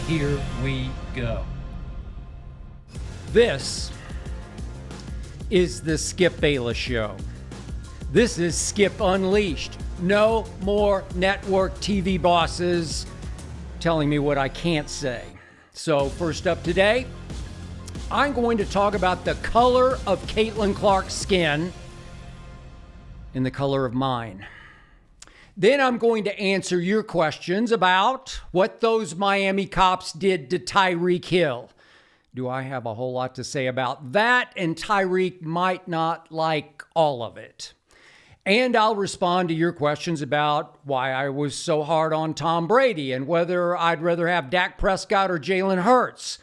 Here we go. This is the Skip Bayless Show. This is Skip Unleashed. No more network TV bosses telling me what I can't say. So first up today, I'm going to talk about the color of Caitlin Clark's skin and the color of mine. Then I'm going to answer your questions about what those Miami cops did to Tyreek Hill. Do I have a whole lot to say about that? And Tyreek might not like all of it. And I'll respond to your questions about why I was so hard on Tom Brady and whether I'd rather have Dak Prescott or Jalen Hurts,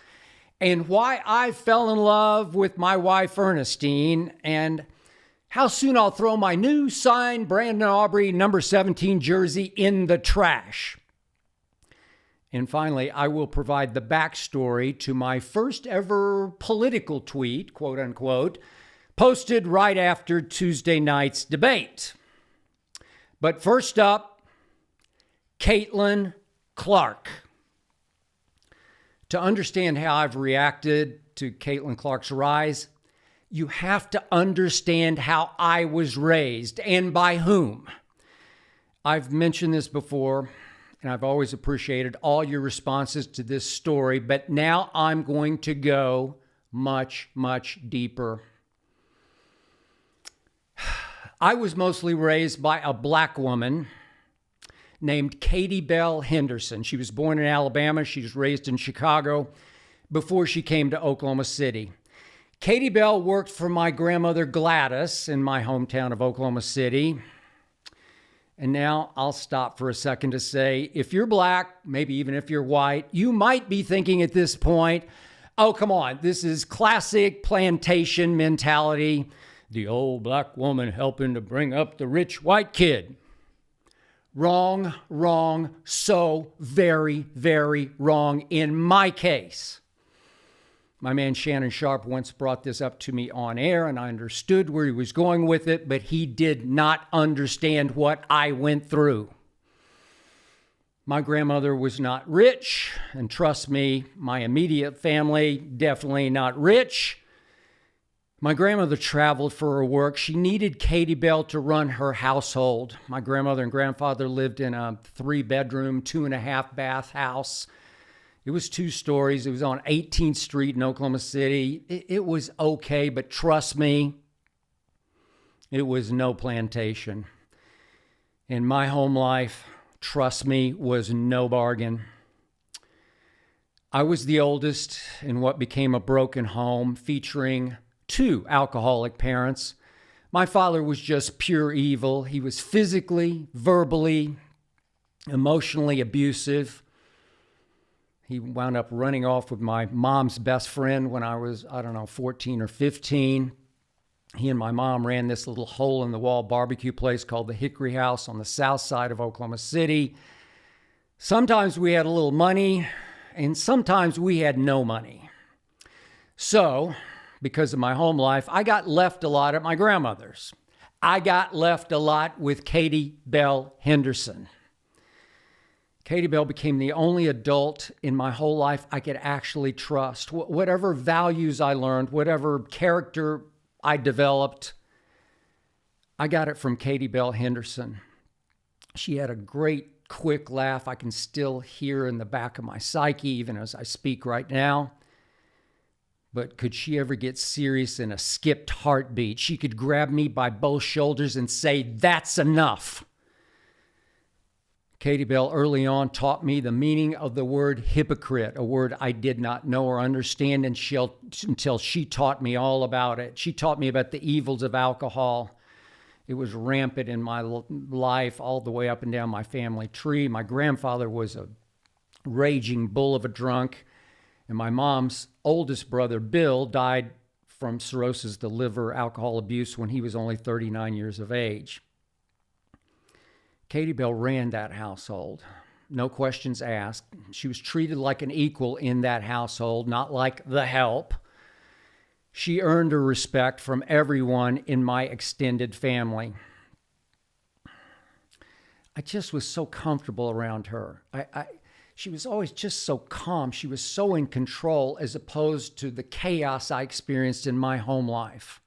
and why I fell in love with my wife Ernestine, and how soon I'll throw my new signed Brandon Aubrey number 17 jersey in the trash. And finally, I will provide the backstory to my first ever political tweet, quote unquote, posted right after Tuesday night's debate. But first up, Caitlin Clark. To understand how I've reacted to Caitlin Clark's rise, you have to understand how I was raised and by whom. I've mentioned this before, and I've always appreciated all your responses to this story, but now I'm going to go much, much deeper. I was mostly raised by a black woman named Katie Bell Henderson. She was born in Alabama. She was raised in Chicago before she came to Oklahoma City. Katie Bell worked for my grandmother Gladys in my hometown of Oklahoma City. And now I'll stop for a second to say, if you're black, maybe even if you're white, you might be thinking at this point, oh, come on, this is classic plantation mentality. The old black woman helping to bring up the rich white kid. Wrong, wrong, so very, very wrong in my case. My man Shannon Sharp once brought this up to me on air, and I understood where he was going with it, but he did not understand what I went through. My grandmother was not rich, and trust me, my immediate family, definitely not rich. My grandmother traveled for her work. She needed Katie Bell to run her household. My grandmother and grandfather lived in a 3-bedroom, 2.5-bath house. It was 2 stories. It was on 18th Street in Oklahoma City. It was okay, but trust me, it was no plantation. And my home life, trust me, was no bargain. I was the oldest in what became a broken home featuring 2 alcoholic parents. My father was just pure evil. He was physically, verbally, emotionally abusive. He wound up running off with my mom's best friend when I was, 14 or 15. He and my mom ran this little hole-in-the-wall barbecue place called the Hickory House on the south side of Oklahoma City. Sometimes we had a little money, and sometimes we had no money. So, because of my home life, I got left a lot at my grandmother's. I got left a lot with Katie Bell Henderson. Katie Bell became the only adult in my whole life I could actually trust. Whatever values I learned, whatever character I developed, I got it from Katie Bell Henderson. She had a great, quick laugh I can still hear in the back of my psyche, even as I speak right now. But could she ever get serious in a skipped heartbeat? She could grab me by both shoulders and say, "That's enough." Katie Bell early on taught me the meaning of the word hypocrite, a word I did not know or understand until she taught me all about it. She taught me about the evils of alcohol. It was rampant in my life all the way up and down my family tree. My grandfather was a raging bull of a drunk, and my mom's oldest brother, Bill, died from cirrhosis of the liver, alcohol abuse, when he was only 39 years of age. Katie Bell ran that household. No questions asked. She was treated like an equal in that household, not like the help. She earned her respect from everyone in my extended family. I just was so comfortable around her. she was always just so calm. She was so in control as opposed to the chaos I experienced in my home life.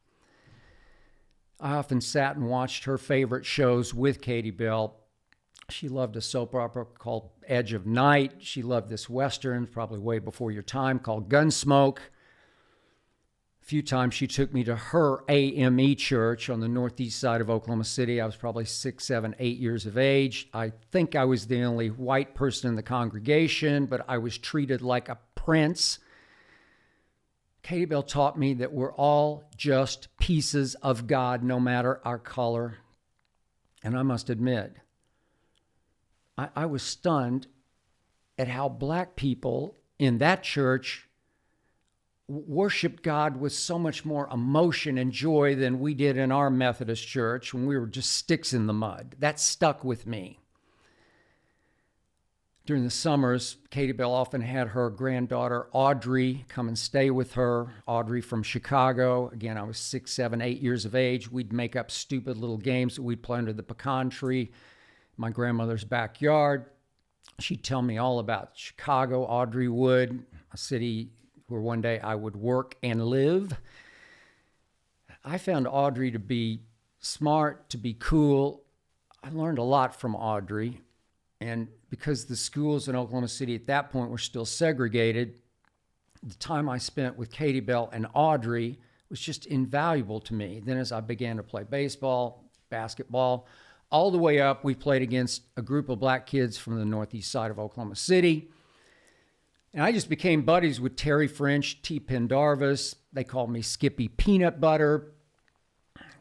I often sat and watched her favorite shows with Katie Bell. She loved a soap opera called Edge of Night. She loved this Western, probably way before your time, called Gunsmoke. A few times she took me to her AME church on the northeast side of Oklahoma City. I was probably 6, 7, 8 years of age. I think I was the only white person in the congregation, but I was treated like a prince. Katie Bell taught me that we're all just pieces of God, no matter our color. And I must admit, I was stunned at how black people in that church worshiped God with so much more emotion and joy than we did in our Methodist church when we were just sticks in the mud. That stuck with me. During the summers, Katie Bell often had her granddaughter, Audrey, come and stay with her. Audrey from Chicago. Again, I was 6, 7, 8 years of age. We'd make up stupid little games that we'd play under the pecan tree, my grandmother's backyard. She'd tell me all about Chicago. Audrey would, a city where one day I would work and live. I found Audrey to be smart, to be cool. I learned a lot from Audrey. And because the schools in Oklahoma City at that point were still segregated, the time I spent with Katie Bell and Audrey was just invaluable to me. Then as I began to play baseball, basketball, all the way up, we played against a group of black kids from the northeast side of Oklahoma City. And I just became buddies with Terry French, T. Pendarvis. They called me Skippy Peanut Butter.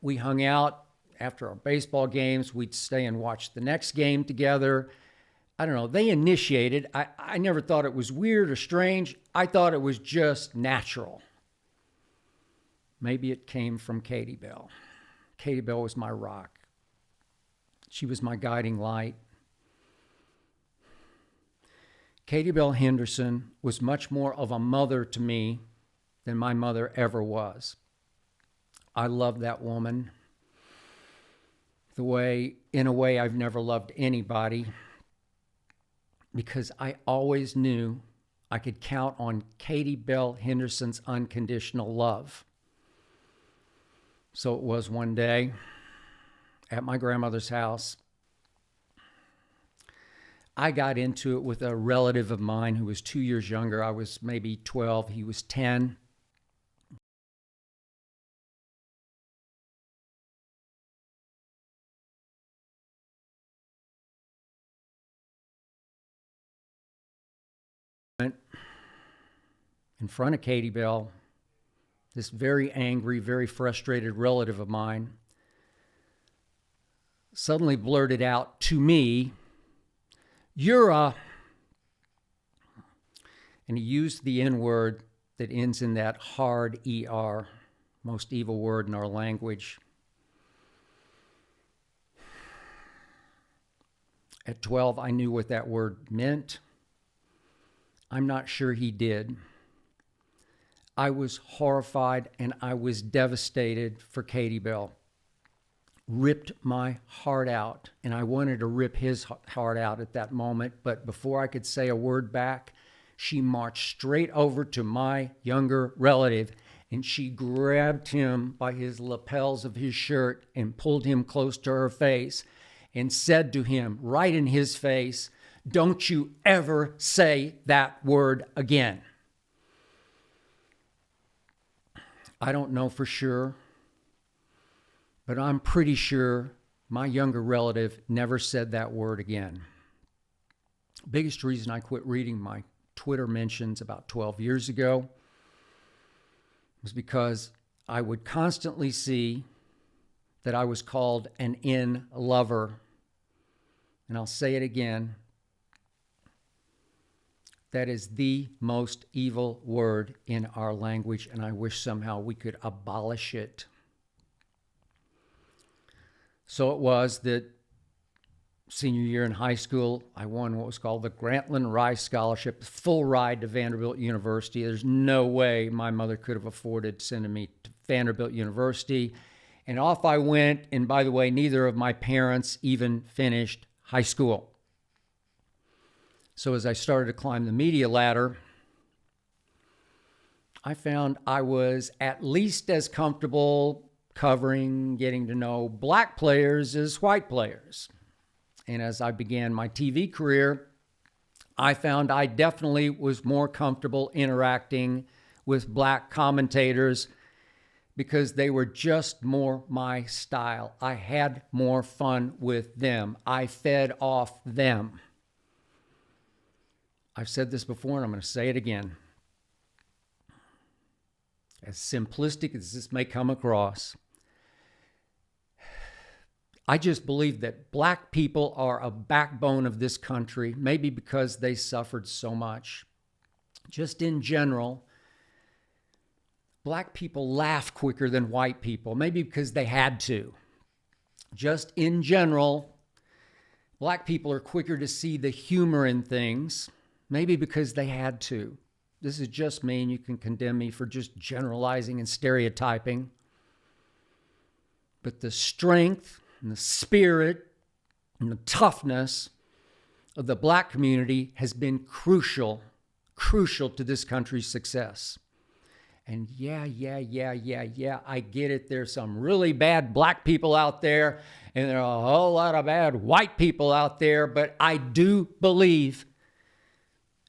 We hung out after our baseball games. We'd stay and watch the next game together. I don't know, they initiated. I never thought it was weird or strange. I thought it was just natural. Maybe it came from Katie Bell. Katie Bell was my rock. She was my guiding light. Katie Bell Henderson was much more of a mother to me than my mother ever was. I love that woman in a way I've never loved anybody, because I always knew I could count on Katie Bell Henderson's unconditional love. So it was one day at my grandmother's house. I got into it with a relative of mine who was 2 years younger. I was maybe 12, he was 10. In front of Katie Bell, this very angry, very frustrated relative of mine suddenly blurted out to me, "You're a," and he used the N-word that ends in that hard ER, most evil word in our language. At 12, I knew what that word meant. I'm not sure he did. I was horrified and I was devastated for Katie Bell. Ripped my heart out, and I wanted to rip his heart out at that moment, but before I could say a word back, she marched straight over to my younger relative and she grabbed him by his lapels of his shirt and pulled him close to her face and said to him right in his face, "Don't you ever say that word again." I don't know for sure, but I'm pretty sure my younger relative never said that word again. Biggest reason I quit reading my Twitter mentions about 12 years ago was because I would constantly see that I was called an in lover. And I'll say it again. That is the most evil word in our language, and I wish somehow we could abolish it. So it was that senior year in high school, I won what was called the Grantland Rice Scholarship, full ride to Vanderbilt University. There's no way my mother could have afforded sending me to Vanderbilt University. And off I went, and by the way, neither of my parents even finished high school. So as I started to climb the media ladder, I found I was at least as comfortable covering, getting to know black players as white players. And as I began my TV career, I found I definitely was more comfortable interacting with black commentators because they were just more my style. I had more fun with them. I fed off them. I've said this before and I'm going to say it again. As simplistic as this may come across, I just believe that black people are a backbone of this country, maybe because they suffered so much. Just in general, black people laugh quicker than white people, maybe because they had to. Just in general, black people are quicker to see the humor in things, maybe because they had to. This is just me, and you can condemn me for just generalizing and stereotyping. But the strength and the spirit and the toughness of the black community has been crucial to this country's success. And yeah, I get it. There's some really bad black people out there, and there are a whole lot of bad white people out there, but I do believe,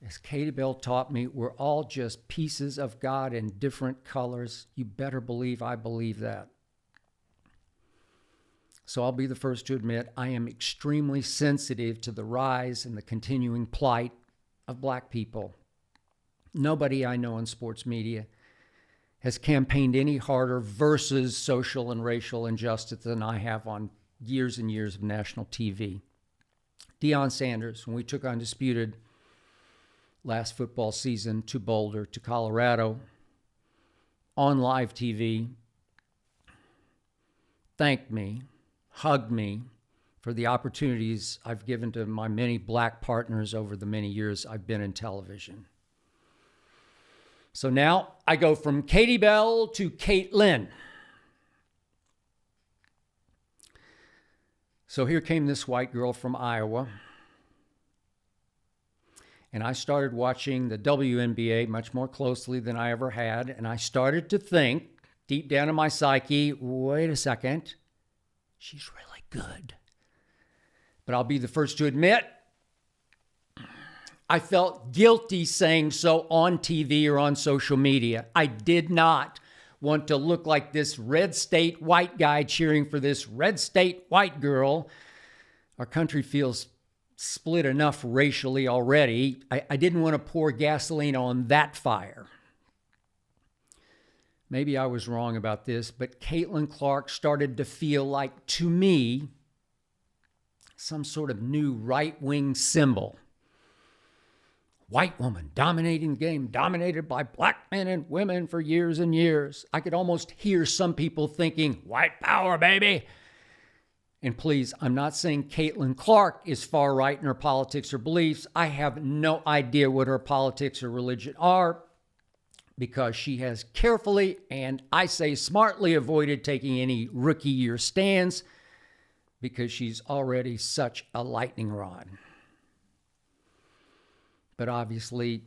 as Katie Bell taught me, we're all just pieces of God in different colors. You better believe I believe that. So I'll be the first to admit I am extremely sensitive to the rise and the continuing plight of black people. Nobody I know in sports media has campaigned any harder versus social and racial injustice than I have on years and years of national TV. Deion Sanders, when we took Undisputed last football season to Boulder, to Colorado, on live TV, thanked me, hugged me for the opportunities I've given to my many black partners over the many years I've been in television. So now I go from Katie Bell to Caitlin. So here came this white girl from Iowa. And I started watching the WNBA much more closely than I ever had. And I started to think deep down in my psyche, wait a second, she's really good. But I'll be the first to admit, I felt guilty saying so on TV or on social media. I did not want to look like this red state white guy cheering for this red state white girl. Our country feels split enough racially already. I didn't want to pour gasoline on that fire. Maybe I was wrong about this, but Caitlin Clark started to feel like, to me, some sort of new right-wing symbol. White woman dominating the game, dominated by black men and women for years and years. I could almost hear some people thinking, white power, baby. And please, I'm not saying Caitlin Clark is far right in her politics or beliefs. I have no idea what her politics or religion are because she has carefully, and I say smartly, avoided taking any rookie year stands because she's already such a lightning rod. But obviously,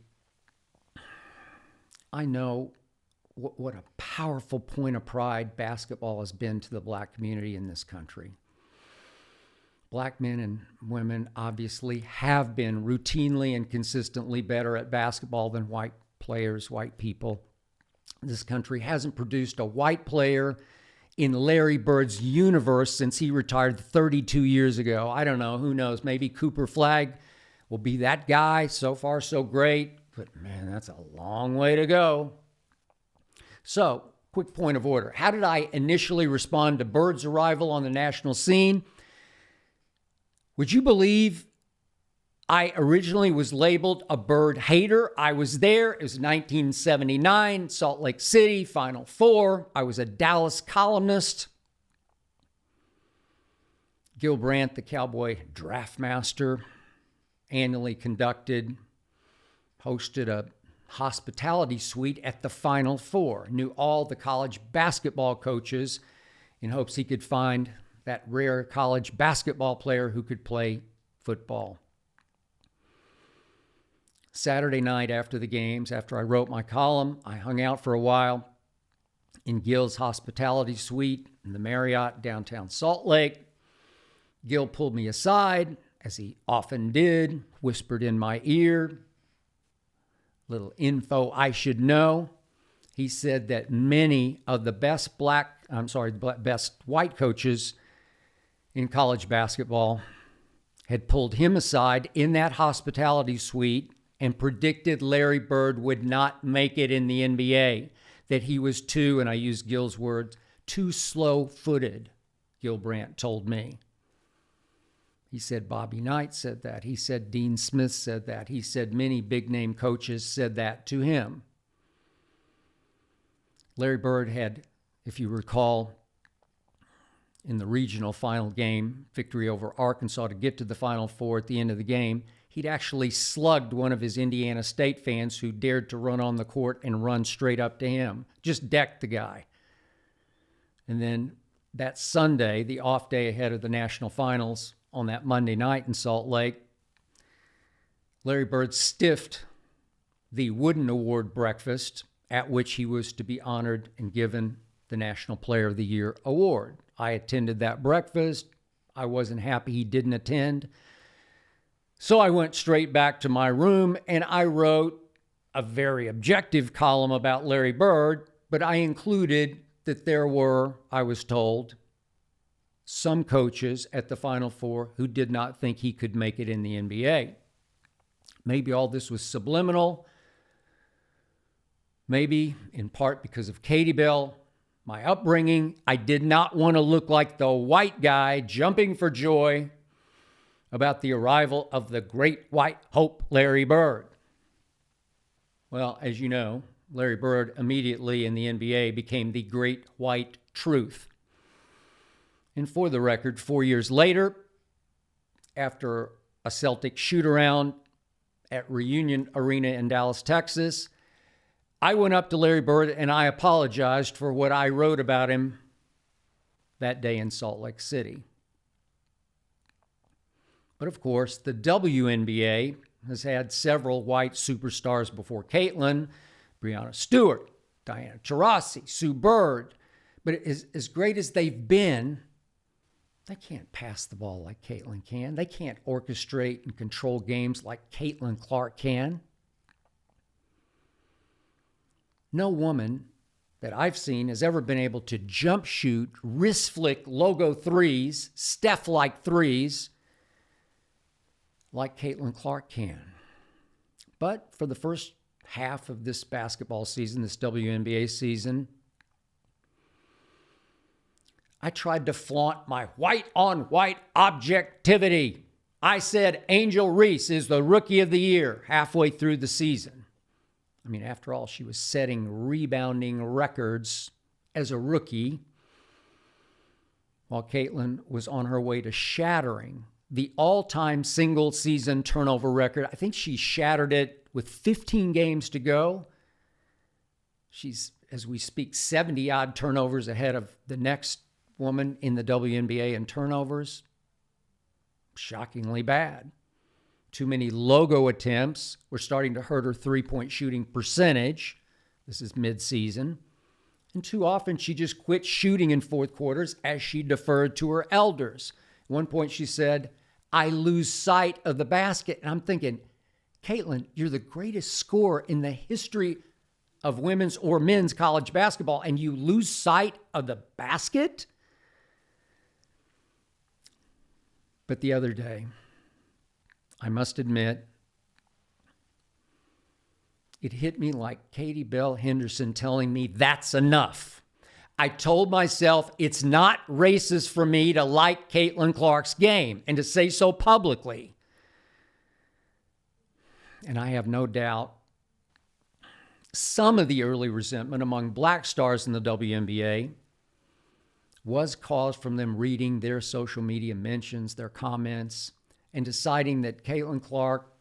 I know what a powerful point of pride basketball has been to the black community in this country. Black men and women obviously have been routinely and consistently better at basketball than white players, white people. This country hasn't produced a white player in Larry Bird's universe since he retired 32 years ago. I don't know, who knows? Maybe Cooper Flagg will be that guy. So far, so great. But man, that's a long way to go. So, quick point of order. How did I initially respond to Bird's arrival on the national scene? Would you believe I originally was labeled a Bird hater? I was there. It was 1979, Salt Lake City, Final Four. I was a Dallas columnist. Gil Brandt, the Cowboy draft master, annually conducted, hosted a hospitality suite at the Final Four, knew all the college basketball coaches in hopes he could find that rare college basketball player who could play football. Saturday night after the games, after I wrote my column, I hung out for a while in Gil's hospitality suite in the Marriott downtown Salt Lake. Gil pulled me aside, as he often did, whispered in my ear, little info I should know. He said that many of the best best white coaches in college basketball had pulled him aside in that hospitality suite and predicted Larry Bird would not make it in the NBA, that he was too, and I use Gil's words, too slow-footed, Gil Brandt told me. He said Bobby Knight said that. He said Dean Smith said that. He said many big-name coaches said that to him. Larry Bird had, if you recall, in the regional final game, victory over Arkansas to get to the Final Four at the end of the game, he'd actually slugged one of his Indiana State fans who dared to run on the court and run straight up to him. Just decked the guy. And then that Sunday, the off day ahead of the national finals, on that Monday night in Salt Lake, Larry Bird stiffed the Wooden Award breakfast at which he was to be honored and given the National Player of the Year award. I attended that breakfast. I wasn't happy he didn't attend. So I went straight back to my room and I wrote a very objective column about Larry Bird, but I included that there were, I was told, some coaches at the Final Four who did not think he could make it in the NBA. Maybe all this was subliminal. Maybe in part because of Katie Bell, my upbringing. I did not want to look like the white guy jumping for joy about the arrival of the great white hope, Larry Bird. Well, as you know, Larry Bird immediately in the NBA became the great white truth. And for the record, 4 years later, after a Celtic shoot-around at Reunion Arena in Dallas, Texas, I went up to Larry Bird and I apologized for what I wrote about him that day in Salt Lake City. But of course, the WNBA has had several white superstars before Caitlin, Breanna Stewart, Diana Taurasi, Sue Bird. But as great as they've been, they can't pass the ball like Caitlin can. They can't orchestrate and control games like Caitlin Clark can. No woman that I've seen has ever been able to jump shoot, wrist flick logo threes, Steph-like threes, like Caitlin Clark can. But for the first half of this basketball season, this WNBA season, I tried to flaunt my white-on-white objectivity. I said Angel Reese is the Rookie of the Year halfway through the season. I mean, after all, she was setting rebounding records as a rookie, while Caitlin was on her way to shattering the all-time single-season turnover record. I think she shattered it with 15 games to go. She's, as we speak, 70-odd turnovers ahead of the next woman in the WNBA in turnovers. Shockingly bad. Too many logo attempts were starting to hurt her three-point shooting percentage. This is mid-season. And too often she just quit shooting in fourth quarters as she deferred to her elders. At one point she said, "I lose sight of the basket." And I'm thinking, Caitlin, you're the greatest scorer in the history of women's or men's college basketball, and you lose sight of the basket? But the other day, I must admit, it hit me like Katie Bell Henderson telling me that's enough. I told myself it's not racist for me to like Caitlin Clark's game and to say so publicly. And I have no doubt some of the early resentment among black stars in the WNBA was caused from them reading their social media mentions, their comments, and deciding that Caitlin Clark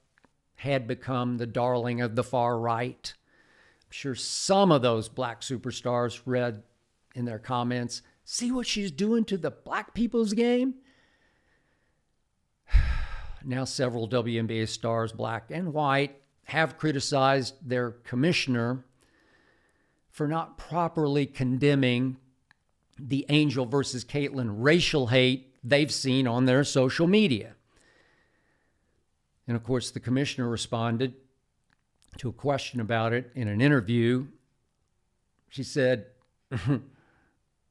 had become the darling of the far right. I'm sure some of those black superstars read in their comments, "See what she's doing to the black people's game?" Now several WNBA stars, black and white, have criticized their commissioner for not properly condemning the Angel versus Caitlyn racial hate they've seen on their social media. And of course, the commissioner responded to a question about it in an interview. She said,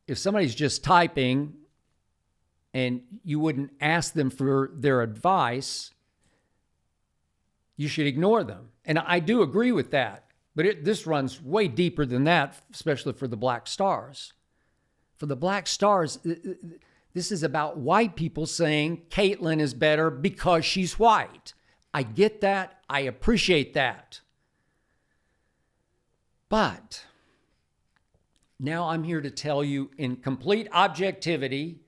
if somebody's just typing and you wouldn't ask them for their advice, you should ignore them. And I do agree with that. But this runs way deeper than that, especially for the Black Stars. For the Black Stars, this is about white people saying Caitlyn is better because she's white. I get that. I appreciate that. But now I'm here to tell you in complete objectivity,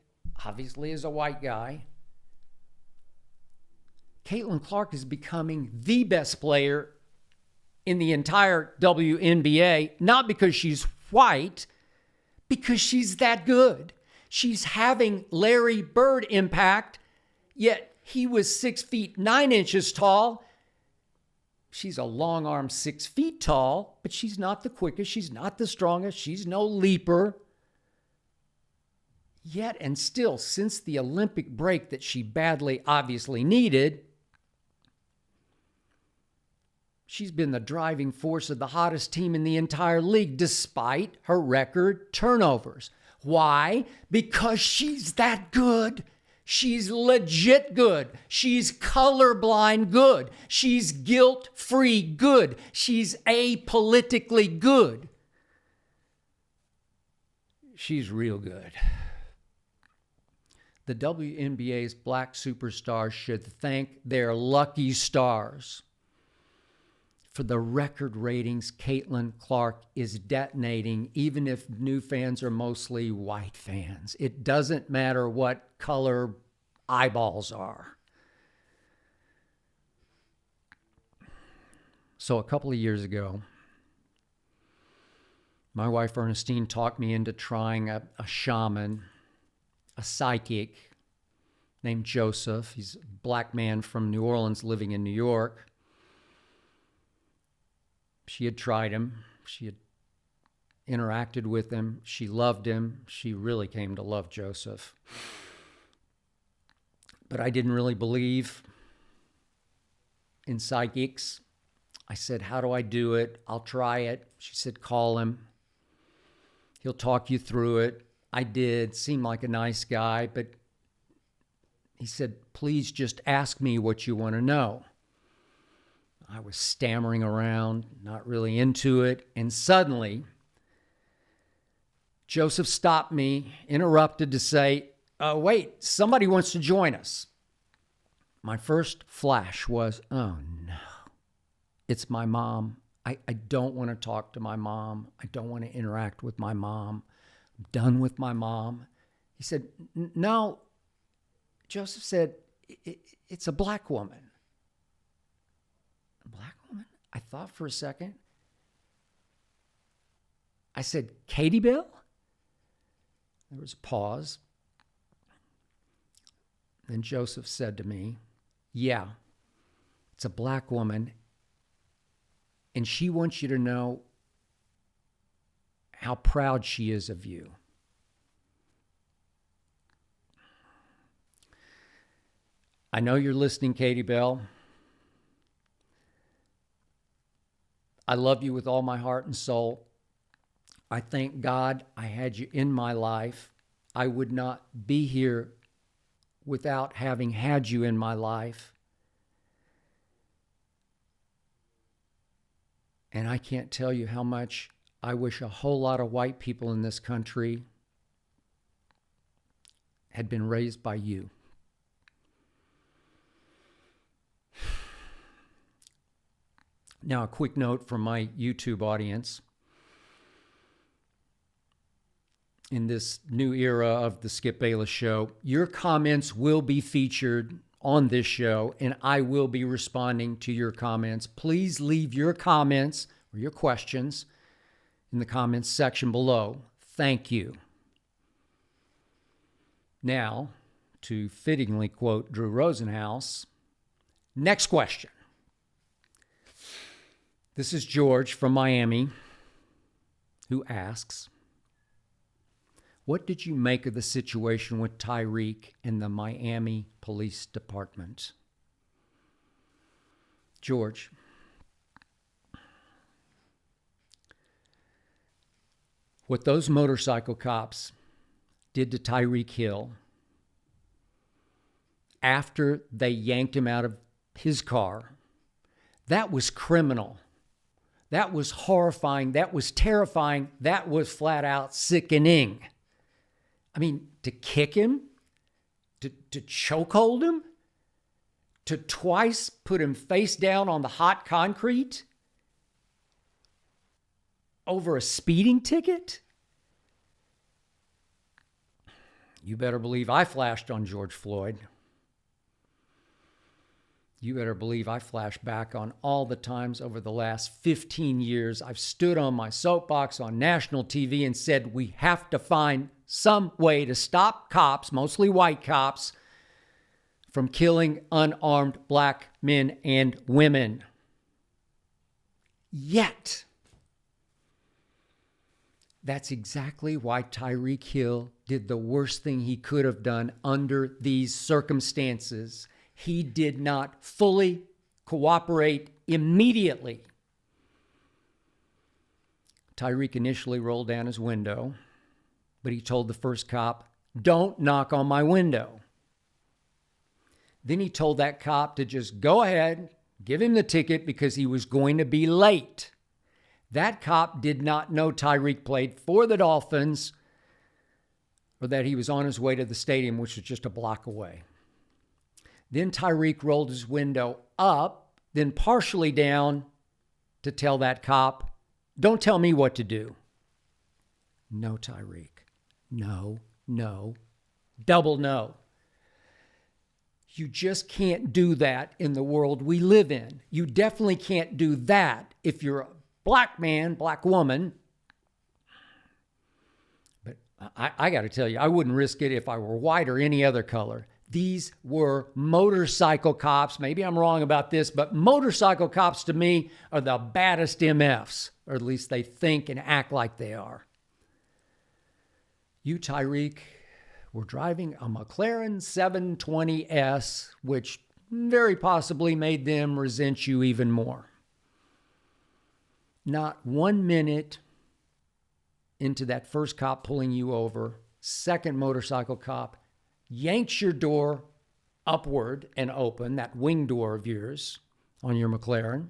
obviously as a white guy, Caitlin Clark is becoming the best player in the entire WNBA, not because she's white, because she's that good. She's having Larry Bird impact, yet he was 6 feet 9 inches tall. She's a long arm 6 feet tall, but she's not the quickest. She's not the strongest. She's no leaper. Yet and still, since the Olympic break that she badly obviously needed, she's been the driving force of the hottest team in the entire league, despite her record turnovers. Why? Because she's that good. She's legit good. She's colorblind good. She's guilt-free good. She's apolitically good. She's real good. The WNBA's black superstars should thank their lucky stars for the record ratings Caitlin Clark is detonating, even if new fans are mostly white fans. It doesn't matter what color eyeballs are. So a couple of years ago, my wife Ernestine talked me into trying a shaman, a psychic named Joseph. He's a black man from New Orleans living in New York. She had tried him. She had interacted with him. She loved him. She really came to love Joseph. But I didn't really believe in psychics. I said, how do I do it? I'll try it. She said, call him. He'll talk you through it. I did. Seemed like a nice guy, but he said, please just ask me what you want to know. I was stammering around, not really into it. And suddenly, Joseph stopped me, interrupted to say, wait, somebody wants to join us. My first flash was, oh no, it's my mom. I don't want to talk to my mom. I don't want to interact with my mom. I'm done with my mom. He said, no. Joseph said, it's a black woman. A black woman? I thought for a second. I said, Katie Bell? There was a pause. Then Joseph said to me, yeah, it's a black woman, and she wants you to know how proud she is of you. I know you're listening, Katie Bell. I love you with all my heart and soul. I thank God I had you in my life. I would not be here without having had you in my life. And I can't tell you how much I wish a whole lot of white people in this country had been raised by you. Now, a quick note from my YouTube audience. In this new era of the Skip Bayless Show, your comments will be featured on this show, and I will be responding to your comments. Please leave your comments or your questions in the comments section below. Thank you. Now, to fittingly quote Drew Rosenhaus, next question. This is George from Miami who asks, what did you make of the situation with Tyreek and the Miami Police Department? George, what those motorcycle cops did to Tyreek Hill after they yanked him out of his car, that was criminal. That was horrifying. That was terrifying. That was flat out sickening. I mean, to kick him, to chokehold him, to twice put him face down on the hot concrete over a speeding ticket? You better believe I flashed on George Floyd. You better believe I flash back on all the times over the last 15 years I've stood on my soapbox on national TV and said we have to find some way to stop cops, mostly white cops, from killing unarmed black men and women. Yet, that's exactly why Tyreek Hill did the worst thing he could have done under these circumstances. He did not fully cooperate immediately. Tyreek initially rolled down his window, but he told the first cop, "Don't knock on my window." Then he told that cop to just go ahead, give him the ticket because he was going to be late. That cop did not know Tyreek played for the Dolphins or that he was on his way to the stadium, which was just a block away. Then Tyreek rolled his window up, then partially down to tell that cop, "Don't tell me what to do." No, Tyreek. No, no, double no. You just can't do that in the world we live in. You definitely can't do that if you're a black man, black woman. But I got to tell you, I wouldn't risk it if I were white or any other color. These were motorcycle cops. Maybe I'm wrong about this, but motorcycle cops to me are the baddest MFs, or at least they think and act like they are. You, Tyreek, were driving a McLaren 720S, which very possibly made them resent you even more. Not 1 minute into that first cop pulling you over, second motorcycle cop yanks your door upward and open, that wing door of yours on your McLaren,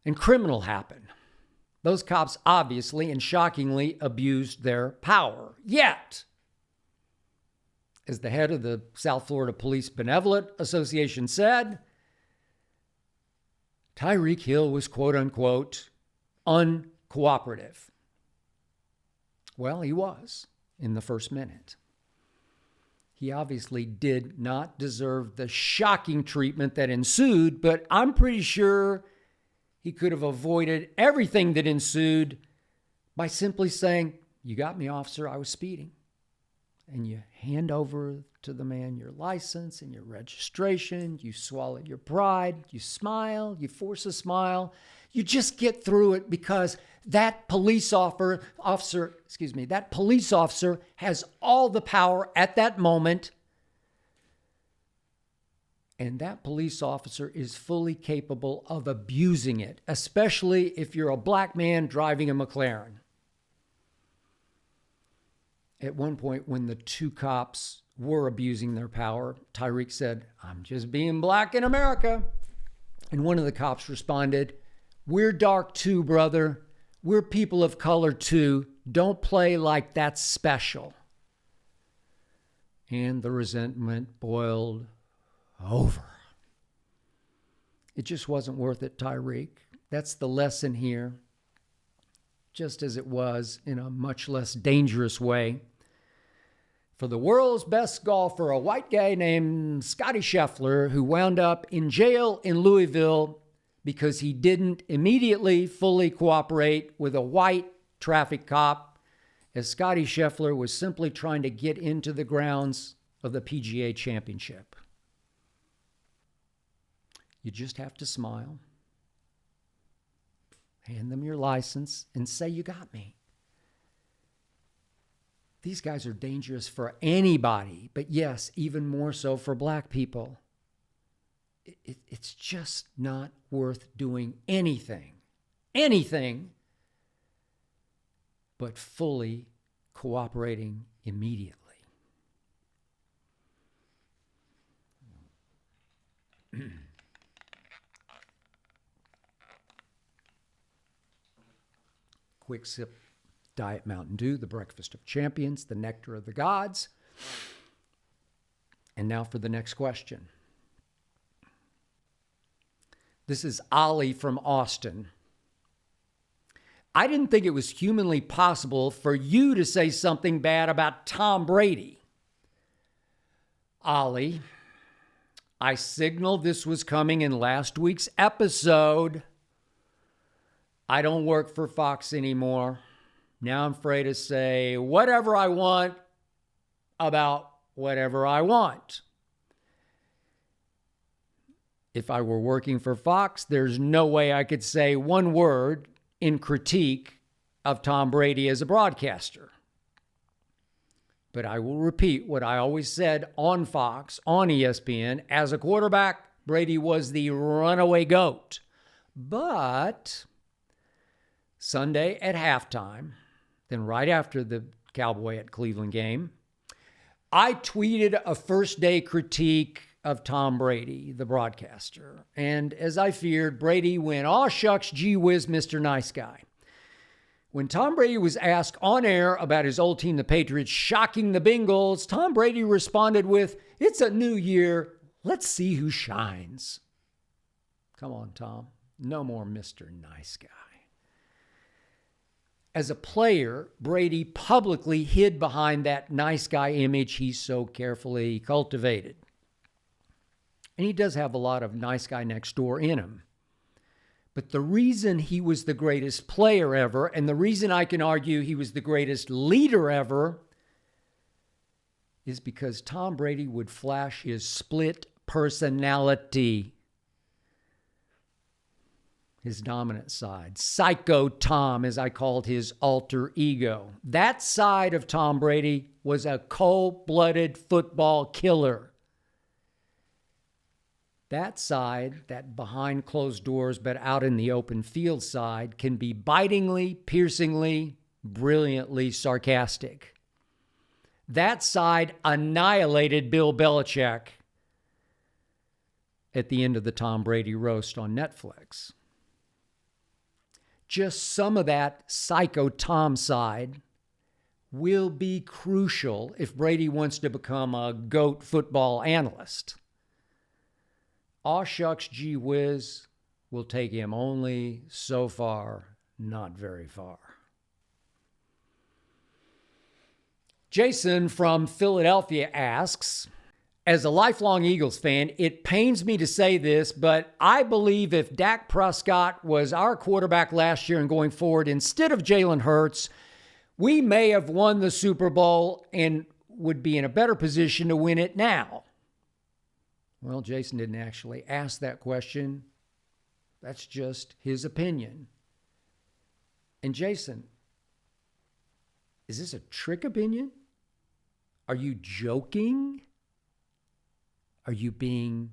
and criminal happened. Those cops obviously and shockingly abused their power. Yet, as the head of the South Florida Police Benevolent Association said, Tyreek Hill was quote unquote uncooperative. Well, he was in the first minute. He obviously did not deserve the shocking treatment that ensued, but I'm pretty sure he could have avoided everything that ensued by simply saying, "You got me, officer, I was speeding." And you hand over to the man your license and your registration. You swallow your pride. You smile. You force a smile. You just get through it because that police officer has all the power at that moment. And that police officer is fully capable of abusing it, especially if you're a black man driving a McLaren. At one point, when the two cops were abusing their power, Tyreek said, "I'm just being black in America." And one of the cops responded, "We're dark too, brother. We're people of color too. Don't play like that's special." And the resentment boiled over. It just wasn't worth it, Tyreek. That's the lesson here. Just as it was in a much less dangerous way for the world's best golfer, a white guy named Scottie Scheffler, who wound up in jail in Louisville because he didn't immediately fully cooperate with a white traffic cop, as Scottie Scheffler was simply trying to get into the grounds of the PGA Championship. You just have to smile. hand them your license, and say you got me. These guys are dangerous for anybody, but yes, even more so for black people. It's just not worth doing anything but fully cooperating immediately. Quick sip, Diet Mountain Dew, the breakfast of champions, the nectar of the gods. And now for the next question. This is Ollie from Austin. I didn't think it was humanly possible for you to say something bad about Tom Brady. Ollie, I signaled this was coming in last week's episode. I don't work for Fox anymore. Now I'm free to say whatever I want about whatever I want. If I were working for Fox, there's no way I could say one word in critique of Tom Brady as a broadcaster. But I will repeat what I always said on Fox, on ESPN. As a quarterback, Brady was the runaway GOAT. But Sunday at halftime, then right after the Cowboy at Cleveland game, I tweeted a first-day critique of Tom Brady, the broadcaster. And as I feared, Brady went, "Aw shucks, gee whiz, Mr. Nice Guy." When Tom Brady was asked on air about his old team, the Patriots, shocking the Bengals, Tom Brady responded with, "It's a new year. Let's see who shines." Come on, Tom. No more Mr. Nice Guy. As a player, Brady publicly hid behind that nice guy image he so carefully cultivated. And he does have a lot of nice guy next door in him. But the reason he was the greatest player ever, and the reason I can argue he was the greatest leader ever, is because Tom Brady would flash his split personality. His dominant side. Psycho Tom, as I called his alter ego. That side of Tom Brady was a cold-blooded football killer. That side, that behind closed doors but out in the open field side, can be bitingly, piercingly, brilliantly sarcastic. That side annihilated Bill Belichick at the end of the Tom Brady roast on Netflix. Just some of that psycho Tom side will be crucial if Brady wants to become a GOAT football analyst. Aw shucks, gee whiz will take him only so far, not very far. Jason from Philadelphia asks, as a lifelong Eagles fan, it pains me to say this, but I believe if Dak Prescott was our quarterback last year and going forward instead of Jalen Hurts, we may have won the Super Bowl and would be in a better position to win it now. Well, Jason didn't actually ask that question. That's just his opinion. And Jason, is this a trick opinion? Are you joking? Are you being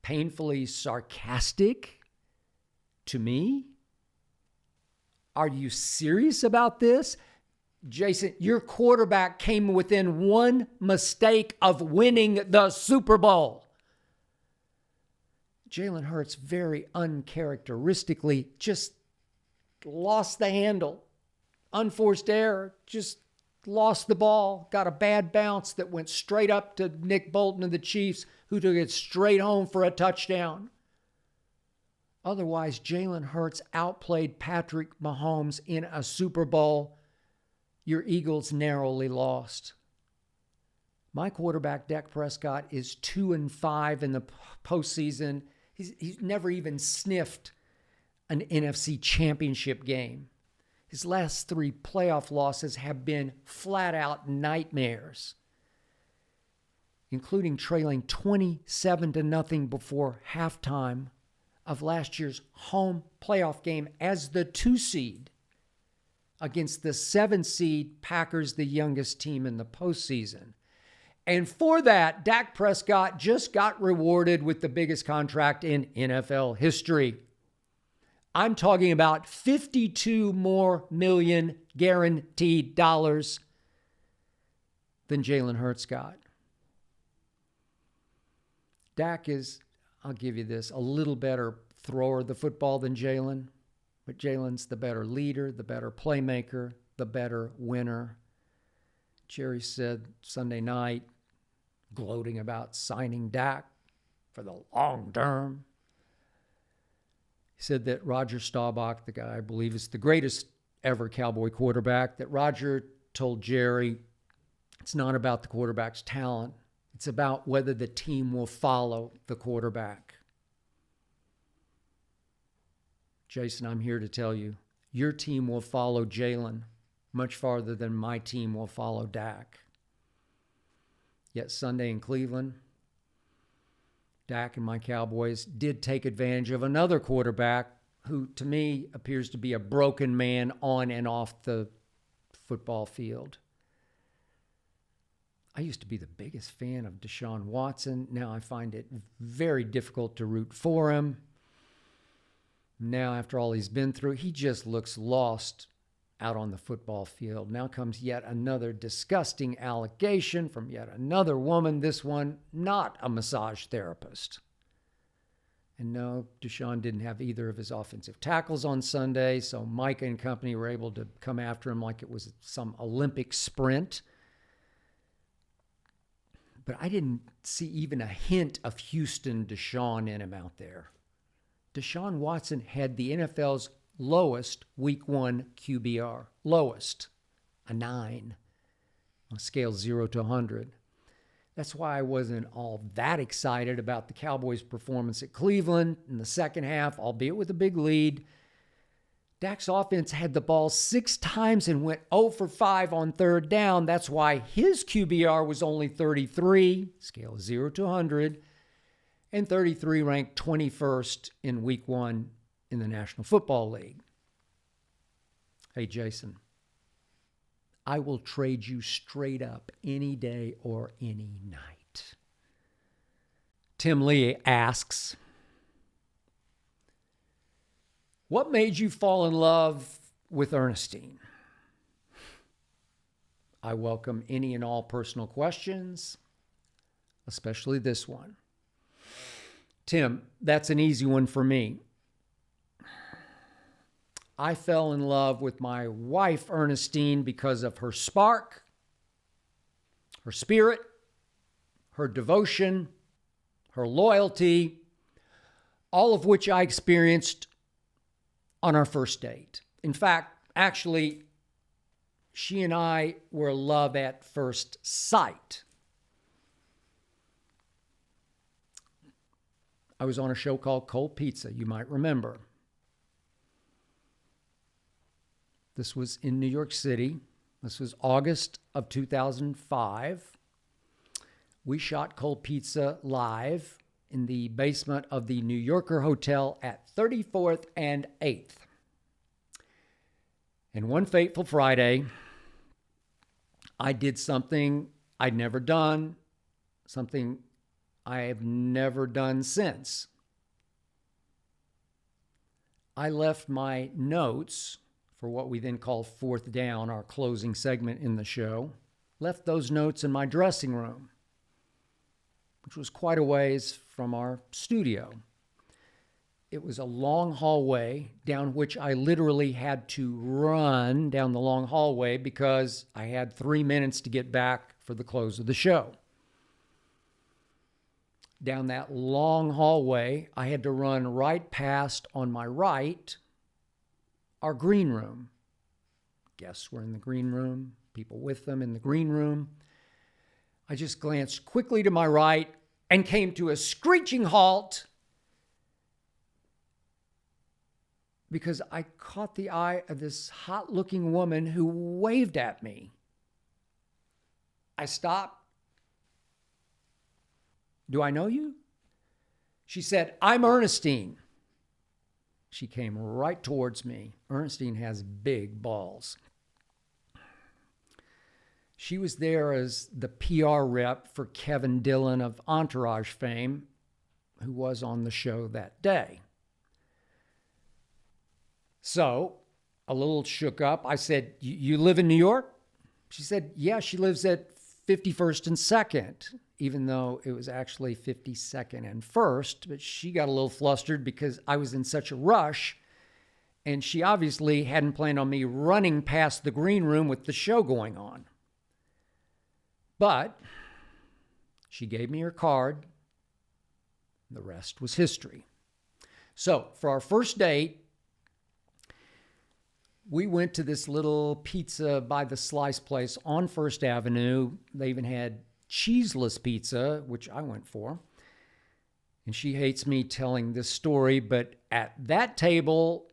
painfully sarcastic to me? Are you serious about this? Jason, your quarterback came within one mistake of winning the Super Bowl. Jalen Hurts very uncharacteristically just lost the handle. Unforced error, just lost the ball, got a bad bounce that went straight up to Nick Bolton of the Chiefs, who took it straight home for a touchdown. Otherwise, Jalen Hurts outplayed Patrick Mahomes in a Super Bowl. Your Eagles narrowly lost. My quarterback, Dak Prescott, is 2-5 in the postseason. He's never even sniffed an NFC championship game. His last 3 playoff losses have been flat-out nightmares, including trailing 27-0 before halftime of last year's home playoff game as the 2 seed against the 7 seed Packers, the youngest team in the postseason. And for that, Dak Prescott just got rewarded with the biggest contract in NFL history. I'm talking about $52 million more guaranteed dollars than Jalen Hurts got. Dak is, I'll give you this, a little better thrower of the football than Jalen, but Jalen's the better leader, the better playmaker, the better winner. Jerry said Sunday night, gloating about signing Dak for the long term. He said that Roger Staubach, the guy I believe is the greatest ever Cowboy quarterback, that Roger told Jerry it's not about the quarterback's talent. It's about whether the team will follow the quarterback. Jason, I'm here to tell you, your team will follow Jalen much farther than my team will follow Dak. Yet Sunday in Cleveland, Dak and my Cowboys did take advantage of another quarterback who, to me, appears to be a broken man on and off the football field. I used to be the biggest fan of Deshaun Watson. Now I find it very difficult to root for him. Now, after all he's been through, he just looks lost out on the football field. Now comes yet another disgusting allegation from yet another woman, this one not a massage therapist. And no, Deshaun didn't have either of his offensive tackles on Sunday, so Micah and company were able to come after him like it was some Olympic sprint. But I didn't see even a hint of Houston Deshaun in him out there. Deshaun Watson had the NFL's lowest week 1 QBR. Lowest. A 9. On a scale 0 to 100. That's why I wasn't all that excited about the Cowboys' performance at Cleveland in the second half, albeit with a big lead. Dak's offense had the ball 6 times and went 0 for 5 on third down. That's why his QBR was only 33, scale 0 to 100, and 33 ranked 21st in week 1 in the National Football League. Hey, Jason, I will trade you straight up any day or any night. Tim Lee asks, what made you fall in love with Ernestine? I welcome any and all personal questions, especially this one. Tim, that's an easy one for me. I fell in love with my wife, Ernestine, because of her spark, her spirit, her devotion, her loyalty, all of which I experienced on our first date. In fact, actually, she and I were love at first sight. I was on a show called Cold Pizza, you might remember. This was in New York City. This was August of 2005. We shot Cold Pizza live in the basement of the New Yorker Hotel at 34th and 8th. And one fateful Friday, I did something I'd never done, something I have never done since. I left my notes for what we then call Fourth Down, our closing segment in the show, left those notes in my dressing room, which was quite a ways from our studio. It was a long hallway down which I literally had to run down the long hallway because I had 3 minutes to get back for the close of the show. Down that long hallway, I had to run right past, on my right, our green room. Guests were in the green room, people with them in the green room. I just glanced quickly to my right and came to a screeching halt because I caught the eye of this hot-looking woman who waved at me. I stopped. Do I know you? She said, I'm Ernestine. She came right towards me. Ernestine has big balls. She was there as the PR rep for Kevin Dillon of Entourage fame, who was on the show that day. So, a little shook up, I said, "You live in New York?" She said, "Yeah, she lives at 51st and 2nd, even though it was actually 52nd and 1st, but she got a little flustered because I was in such a rush, and she obviously hadn't planned on me running past the green room with the show going on. But she gave me her card. The rest was history. So for our first date, we went to this little pizza by the slice place on First Avenue. They even had cheeseless pizza, which I went for. And she hates me telling this story, but at that table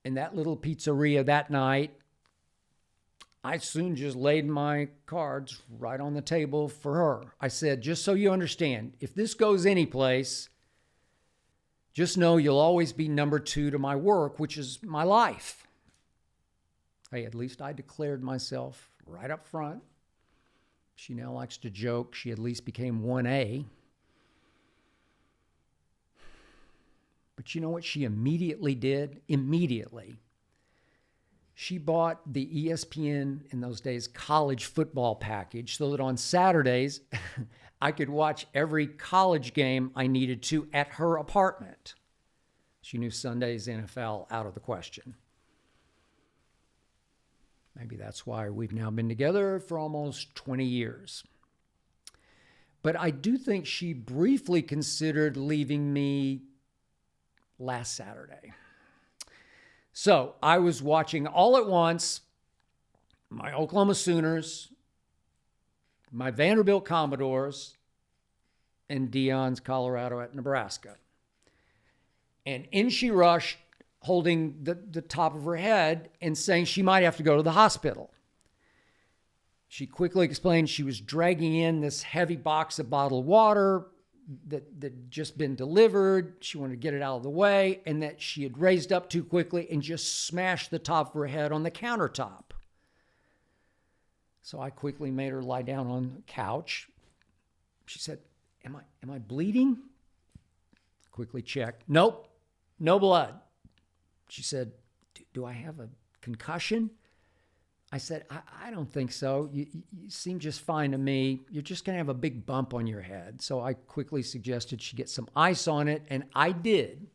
in that little pizzeria that night, I soon just laid my cards right on the table for her. I said, "Just so you understand, if this goes anyplace, just know you'll always be number 2 to my work, which is my life." Hey, at least I declared myself right up front. She now likes to joke she at least became 1A. But you know what she immediately did? Immediately. She bought the ESPN, in those days, college football package so that on Saturdays, I could watch every college game I needed to at her apartment. She knew Sunday's NFL out of the question. Maybe that's why we've now been together for almost 20 years. But I do think she briefly considered leaving me last Saturday. So I was watching all at once my Oklahoma Sooners, my Vanderbilt Commodores, and Dion's Colorado at Nebraska. And in she rushed, holding the top of her head and saying she might have to go to the hospital. She quickly explained she was dragging in this heavy box of bottled water that had just been delivered. She wanted to get it out of the way, and that she had raised up too quickly and just smashed the top of her head on the countertop. So I quickly made her lie down on the couch. She said, am I bleeding? Quickly checked. Nope, no blood. She said, do I have a concussion? I said, I don't think so. You seem just fine to me. You're just going to have a big bump on your head. So I quickly suggested she get some ice on it, and I did.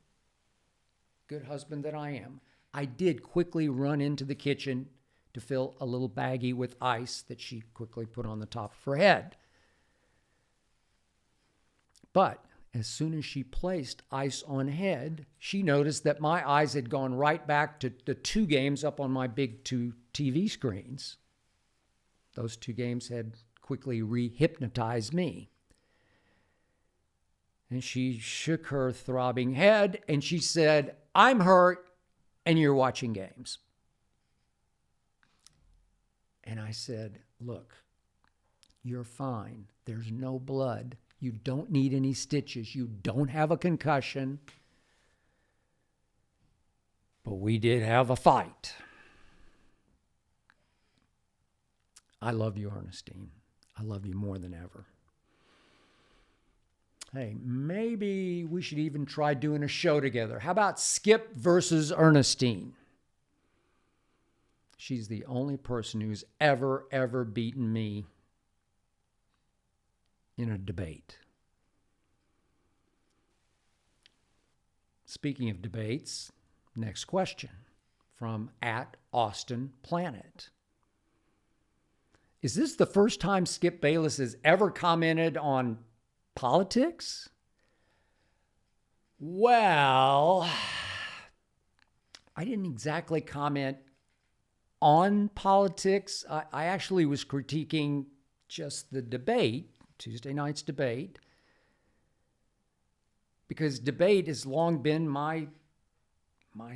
Good husband that I am. I did quickly run into the kitchen to fill a little baggie with ice that she quickly put on the top of her head. But as soon as she placed ice on head, she noticed that my eyes had gone right back to the 2 games up on my big 2 TV screens. Those 2 games had quickly re-hypnotized me. And she shook her throbbing head and she said, "I'm hurt and you're watching games." And I said, "Look, you're fine. There's no blood. You don't need any stitches. You don't have a concussion. But we did have a fight." I love you, Ernestine. I love you more than ever. Hey, maybe we should even try doing a show together. How about Skip versus Ernestine? She's the only person who's ever beaten me in a debate. Speaking of debates, next question from @AustinPlanet. Is this the first time Skip Bayless has ever commented on politics? Well, I didn't exactly comment on politics. I actually was critiquing just the debate, Tuesday night's debate, because debate has long been my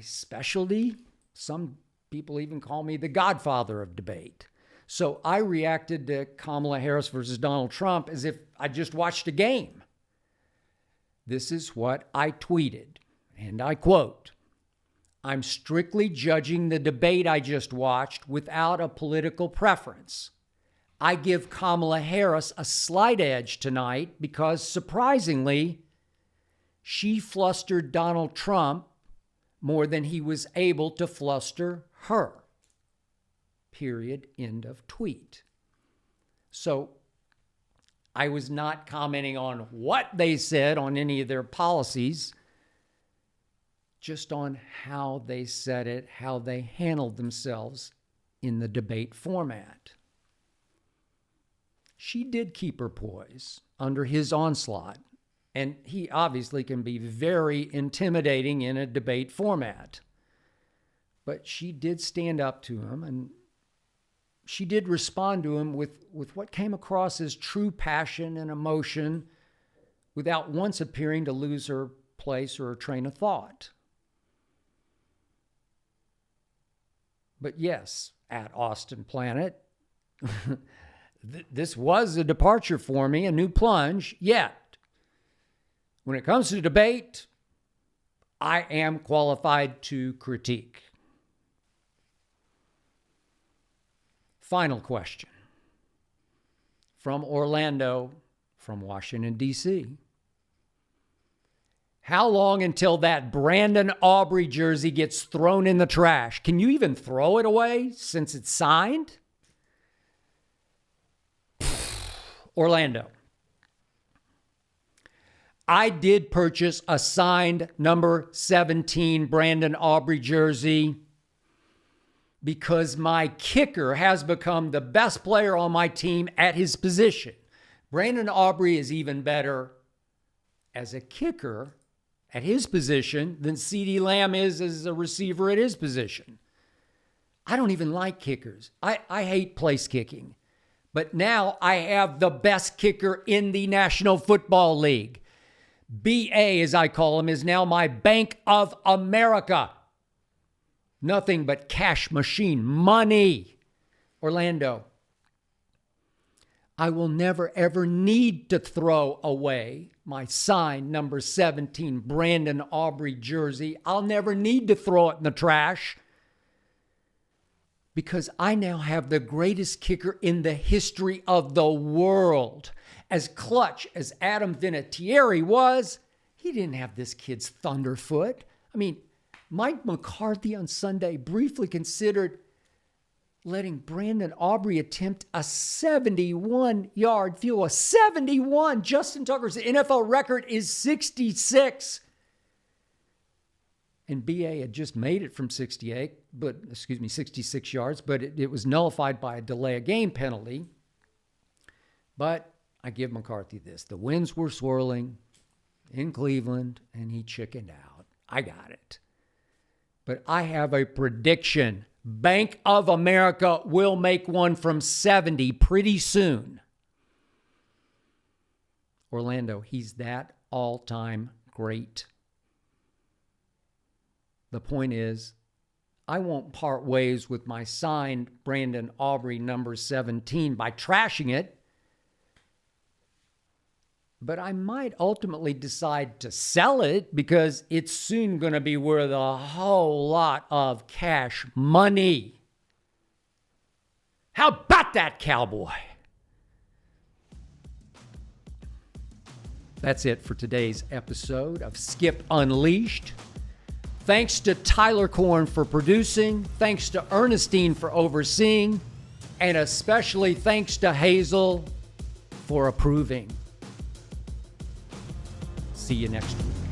specialty. Some people even call me the godfather of debate. So I reacted to Kamala Harris versus Donald Trump as if I just watched a game. This is what I tweeted, and I quote, I'm strictly judging the debate I just watched without a political preference. I give Kamala Harris a slight edge tonight because, surprisingly, she flustered Donald Trump more than he was able to fluster her. Period. End of tweet. So I was not commenting on what they said on any of their policies, just on how they said it, how they handled themselves in the debate format. She did keep her poise under his onslaught, and he obviously can be very intimidating in a debate format. But she did stand up to him, and she did respond to him with what came across as true passion and emotion without once appearing to lose her place or her train of thought. But yes, at Austin Planet, this was a departure for me, a new plunge, yet when it comes to debate, I am qualified to critique. Final question from Orlando, from Washington, D.C. How long until that Brandon Aubrey jersey gets thrown in the trash? Can you even throw it away since it's signed? Orlando. I did purchase a signed number 17 Brandon Aubrey jersey because my kicker has become the best player on my team at his position. Brandon Aubrey is even better as a kicker at his position than CeeDee Lamb is as a receiver at his position. I don't even like kickers. I hate place kicking. But now I have the best kicker in the National Football League. BA, as I call him, is now my Bank of America. Nothing but cash machine money. Orlando. I will never, ever need to throw away my signed number 17 Brandon Aubrey jersey. I'll never need to throw it in the trash because I now have the greatest kicker in the history of the world. As clutch as Adam Vinatieri was, he didn't have this kid's thunderfoot. I mean, Mike McCarthy on Sunday briefly considered letting Brandon Aubrey attempt a 71-yard field goal. 71! Justin Tucker's NFL record is 66. And BA had just made it from 66 yards, but it was nullified by a delay of game penalty. But I give McCarthy this. The winds were swirling in Cleveland, and he chickened out. I got it. But I have a prediction. Bank of America will make one from 70 pretty soon. Orlando, he's that all-time great. The point is, I won't part ways with my signed Brandon Aubrey number 17 by trashing it. But I might ultimately decide to sell it because it's soon going to be worth a whole lot of cash money. How about that, cowboy? That's it for today's episode of Skip Unleashed. Thanks to Tyler Korn for producing. Thanks to Ernestine for overseeing. And especially thanks to Hazel for approving. See you next week.